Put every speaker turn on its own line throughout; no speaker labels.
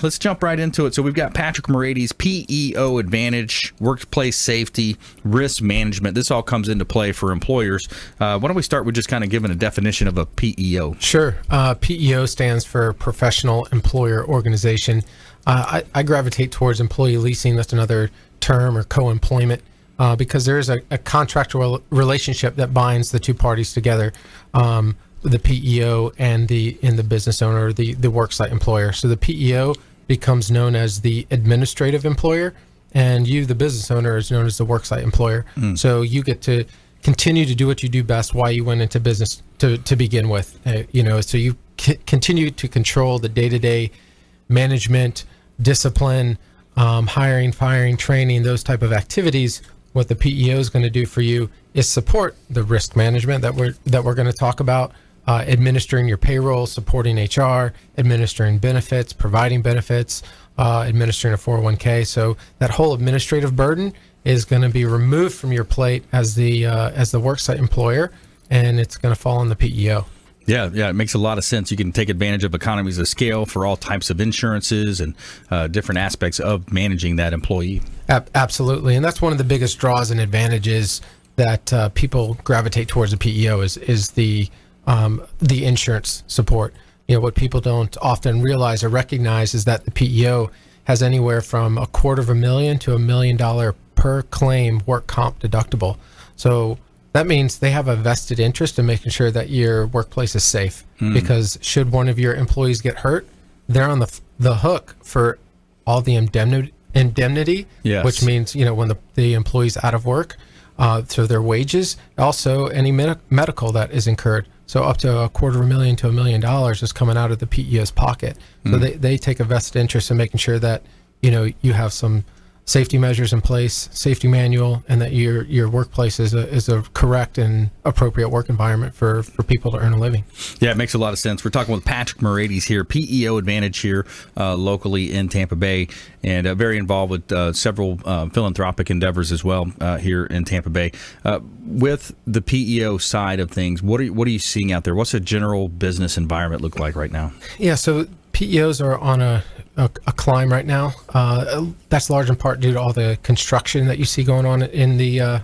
let's jump right into it. So we've got Patrick Moraites, PEO Advantage, workplace safety, risk management. This all comes into play for employers. Why don't we start with just kind of giving a definition of a PEO?
Sure. PEO stands for Professional Employer Organization. I gravitate towards employee leasing. That's another term, or co-employment, because there is a contractual relationship that binds the two parties together. The PEO and the business owner, the worksite employer. So the PEO becomes known as the administrative employer, and you, the business owner, is known as the worksite employer. So you get to continue to do what you do best, why you went into business to begin with. So you continue to control the day-to-day management, discipline, hiring, firing, training, those type of activities. What the PEO is going to do for you is support the risk management that we're going to talk about. Administering your payroll, supporting HR, administering benefits, providing benefits, administering a 401k. So that whole administrative burden is going to be removed from your plate as the worksite employer, and it's going to fall on the PEO.
Yeah, it makes a lot of sense. You can take advantage of economies of scale for all types of insurances and different aspects of managing that employee.
Absolutely, and that's one of the biggest draws and advantages that people gravitate towards the PEO is the insurance support. What people don't often realize or recognize is that the PEO has anywhere from $250,000 to $1 million per claim work comp deductible. So that means they have a vested interest in making sure that your workplace is safe, because should one of your employees get hurt, they're on the hook for all the indemnity,
yes.
Which means, when the employee's out of work, so their wages, also any medical that is incurred. So up to $250,000 to $1 million is coming out of the PEO's pocket. So they take a vested interest in making sure that, you have some safety measures in place, safety manual, and that your workplace is a correct and appropriate work environment for people to earn a living.
Yeah, it makes a lot of sense. We're talking with Patrick Moraites here, PEO Advantage here locally in Tampa Bay, and very involved with several philanthropic endeavors as well here in Tampa Bay. With the PEO side of things, what are you seeing out there? What's a general business environment look like right now?
Yeah, so PEOs are on a climb right now. That's large in part due to all the construction that you see going on in the,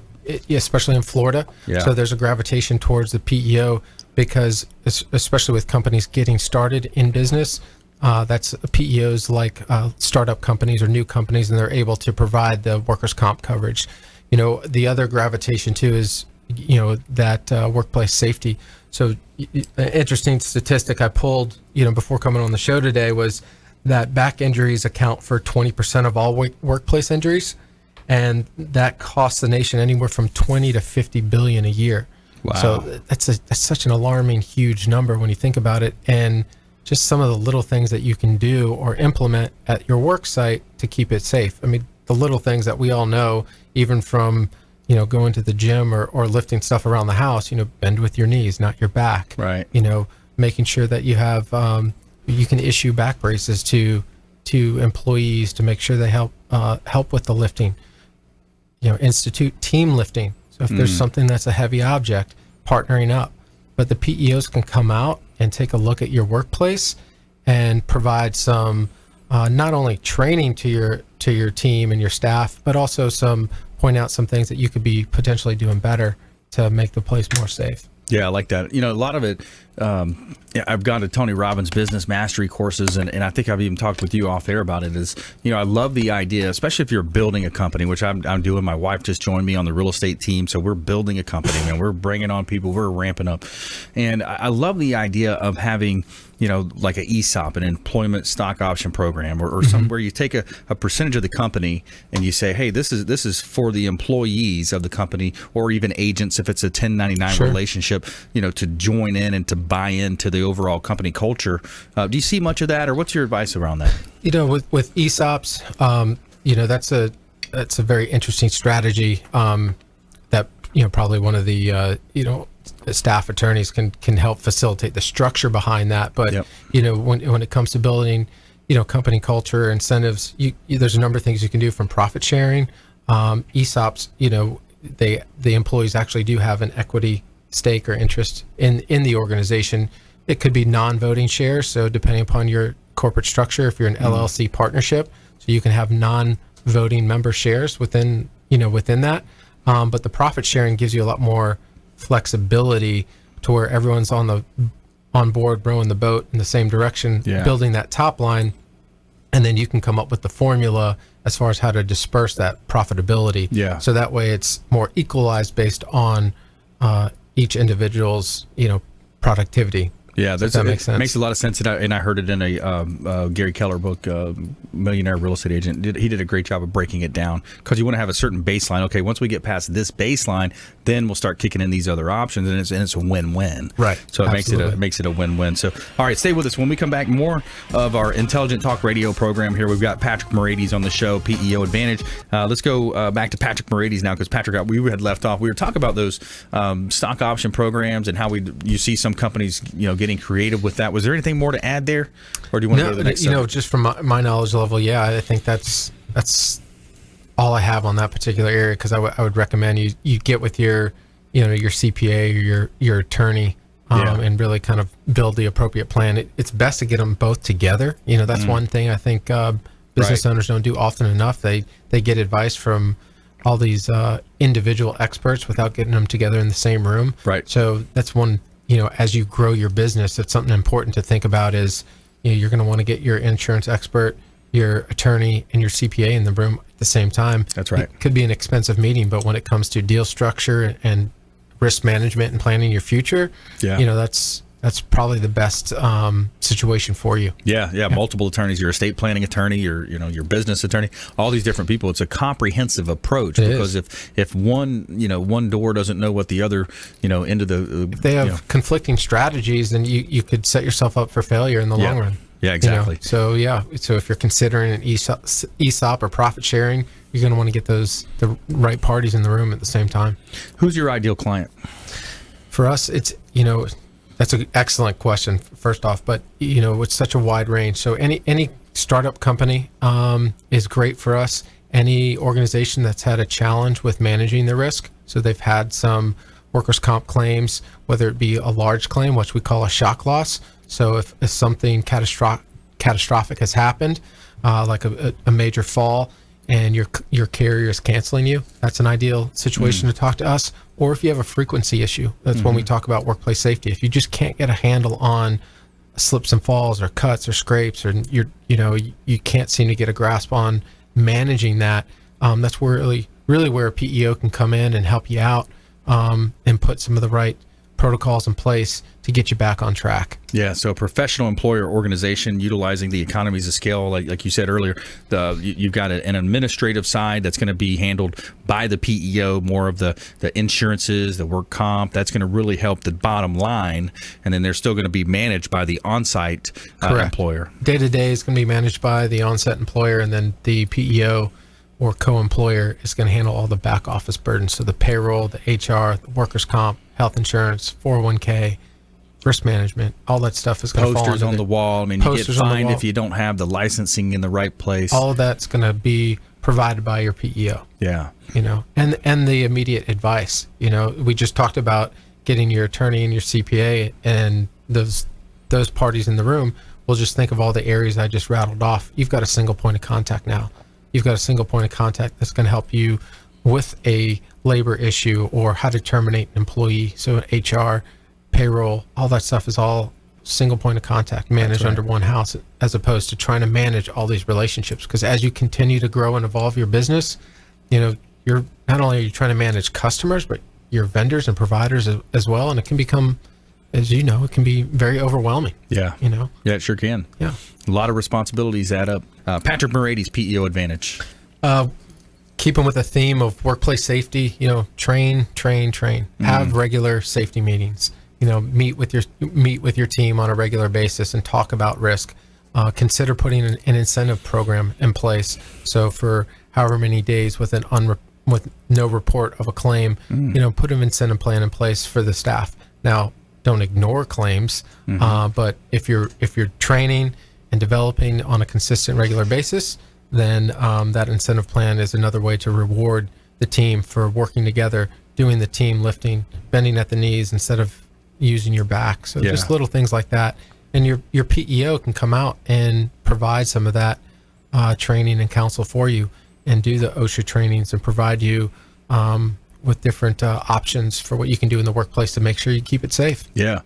especially in Florida.
Yeah.
So there's a gravitation towards the PEO because, especially with companies getting started in business, that's PEOs like startup companies or new companies, and they're able to provide the workers' comp coverage. The other gravitation too is, that workplace safety. So an interesting statistic I pulled, before coming on the show today was that back injuries account for 20% of all workplace injuries, and that costs the nation anywhere from 20 to 50 billion a year.
Wow.
So that's such an alarming, huge number when you think about it, and just some of the little things that you can do or implement at your work site to keep it safe. I mean, the little things that we all know, even from going to the gym or lifting stuff around the house, bend with your knees, not your back.
Right.
Making sure that you have you can issue back braces to employees to make sure they help with the lifting. Institute team lifting. So if there's something that's a heavy object, partnering up. But the PEOs can come out and take a look at your workplace and provide some not only training to your team and your staff, but also point out some things that you could be potentially doing better to make the place more safe.
Yeah, I like that. A lot of it, I've gone to Tony Robbins business mastery courses, and I think I've even talked with you off air about it, is, I love the idea, especially if you're building a company, which I'm doing. My wife just joined me on the real estate team, so we're building a company, man. We're bringing on people. We're ramping up. And I love the idea of having, like an ESOP, an employment stock option program, or something where you take a percentage of the company and you say, hey, this is for the employees of the company, or even agents if it's a 1099
Sure.
relationship, to join in and to buy into the overall company culture. Do you see much of that, or what's your advice around that?
With ESOPs, that's a very interesting strategy that probably one of the staff attorneys can help facilitate the structure behind that. But
Yep.
When it comes to building company culture, incentives, there's a number of things you can do, from profit sharing. ESOPs, the employees actually do have an equity stake or interest in the organization. It could be non-voting shares, so depending upon your corporate structure if you're an LLC partnership, so you can have non-voting member shares within that. But the profit sharing gives you a lot more flexibility to where everyone's on board rowing the boat in the same direction, building that top line, and then you can come up with the formula as far as how to disperse that profitability. Yeah. So that way it's more equalized based on each individual's productivity.
Yeah,
that makes sense.
Makes a lot of sense, and I heard it in a Gary Keller book, Millionaire Real Estate Agent. He did a great job of breaking it down, because you want to have a certain baseline. Okay, once we get past this baseline, then we'll start kicking in these other options, and it's a win-win.
Right.
So it makes it a win-win. So, all right, stay with us. When we come back, more of our Intelligent Talk Radio program here. We've got Patrick Moraites on the show, PEO Advantage. Let's go back to Patrick Moraites now, because Patrick, we had left off. We were talking about those stock option programs and how you see some companies, getting creative with that. Was there anything more to add there, or do you want to go to the next subject?
Just from my knowledge level, I think that's all I have on that particular area, because I would recommend you get with your your CPA or your attorney and really kind of build the appropriate plan. It's best to get them both together. That's one thing I think business owners don't do often enough. They get advice from all these individual experts without getting them together in the same room.
Right.
So that's one. As you grow your business, it's something important to think about is, you're going to want to get your insurance expert, your attorney, and your CPA in the room at the same time.
That's right.
It could be an expensive meeting, but when it comes to deal structure and risk management and planning your future, that's probably the best situation for you.
Yeah. Multiple attorneys, your estate planning attorney, your business attorney, all these different people. It's a comprehensive approach, because if one door doesn't know what the other, end of the
if they have conflicting strategies, then you could set yourself up for failure in the long run.
Yeah, exactly.
So if you're considering an ESOP or profit sharing, you're going to want to get the right parties in the room at the same time.
Who's your ideal client?
For us, it's that's an excellent question, first off, but it's such a wide range. So any startup company is great for us. Any organization that's had a challenge with managing the risk, so they've had some workers' comp claims, whether it be a large claim, which we call a shock loss. So if something catastrophic has happened, like a major fall, and your carrier is canceling you, that's an ideal situation to talk to us. Or if you have a frequency issue, that's when we talk about workplace safety. If you just can't get a handle on slips and falls or cuts or scrapes, or you can't seem to get a grasp on managing that, that's really where a PEO can come in and help you out, and put some of the right protocols in place to get you back on track.
Yeah, so a professional employer organization utilizing the economies of scale, like you said earlier, you've got an administrative side that's going to be handled by the PEO, more of the insurances, the work comp. That's going to really help the bottom line, and then they're still going to be managed by the on-site employer. Day-to-day
is going to be managed by the on-site employer, and then the PEO or co-employer is going to handle all the back office burdens. So the payroll, the HR, the workers' comp, health insurance, 401k, risk management, all that stuff is going to fall
Posters on the wall. I mean, you get fined if you don't have the licensing in the right place.
All of that's going to be provided by your PEO.
Yeah.
And the immediate advice. We just talked about getting your attorney and your CPA, and those parties in the room. We'll just think of all the areas I just rattled off. You've got a single point of contact now. You've got a single point of contact that's going to help you with a labor issue or how to terminate an employee. So HR, payroll, all that stuff is all single point of contact managed under one house, as opposed to trying to manage all these relationships. Because as you continue to grow and evolve your business, you're not only are you trying to manage customers, but your vendors and providers as well. And it can become, as you know, it can be very overwhelming.
Yeah. Yeah, it sure can.
Yeah.
A lot of responsibilities add up. Patrick Moraites, PEO Advantage.
Keeping with a theme of workplace safety, train. Have regular safety meetings. Meet with your team on a regular basis and talk about risk. Consider putting an incentive program in place. So for however many days with with no report of a claim, put an incentive plan in place for the staff. Now, don't ignore claims, but if you're training and developing on a consistent, regular basis, then that incentive plan is another way to reward the team for working together, doing the team lifting, bending at the knees instead of using your back. So just little things like that. and your PEO can come out and provide some of that training and counsel for you, and do the OSHA trainings and provide you with different options for what you can do in the workplace to make sure you keep it safe.
Yeah.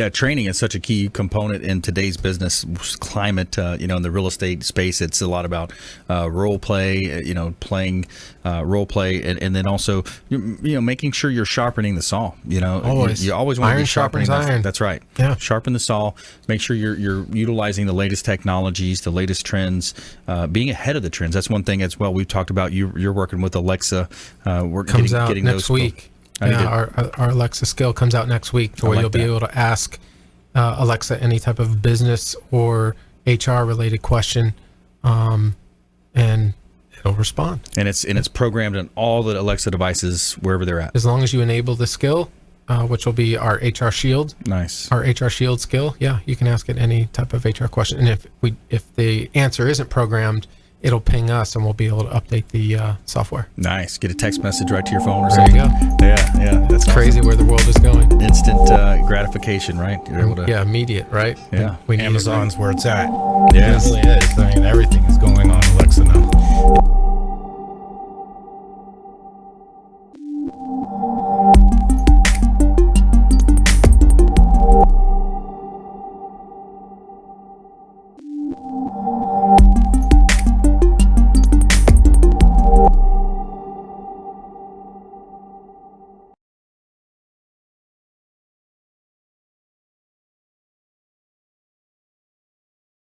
Training is such a key component in today's business climate. In the real estate space, it's a lot about role play, playing role play, and then also, making sure you're sharpening the saw.
Always.
You always want to be sharpening
iron.
That's right.
Yeah.
Sharpen the saw. Make sure you're utilizing the latest technologies, the latest trends, being ahead of the trends. That's one thing as well. We've talked about you're working with Alexa. We're
comes out
getting
next
those
week. Our Alexa skill comes out next week, where you'll be able to ask Alexa any type of business or HR related question, and it'll respond.
And it's programmed on all the Alexa devices wherever they're at.
As long as you enable the skill, which will be our HR Shield.
Nice.
Our HR Shield skill. Yeah, you can ask it any type of HR question, and if the answer isn't programmed, it'll ping us, and we'll be able to update the software.
Nice. Get a text message right to your phone or
There
something.
you go.
Yeah. That's
Crazy
awesome.
where the world is going.
Instant gratification, right? You're able to.
Yeah, immediate, right?
Yeah.
We need it, right?
Amazon's where it's at.
Yeah.
It really is. I mean, everything is going on Alexa now.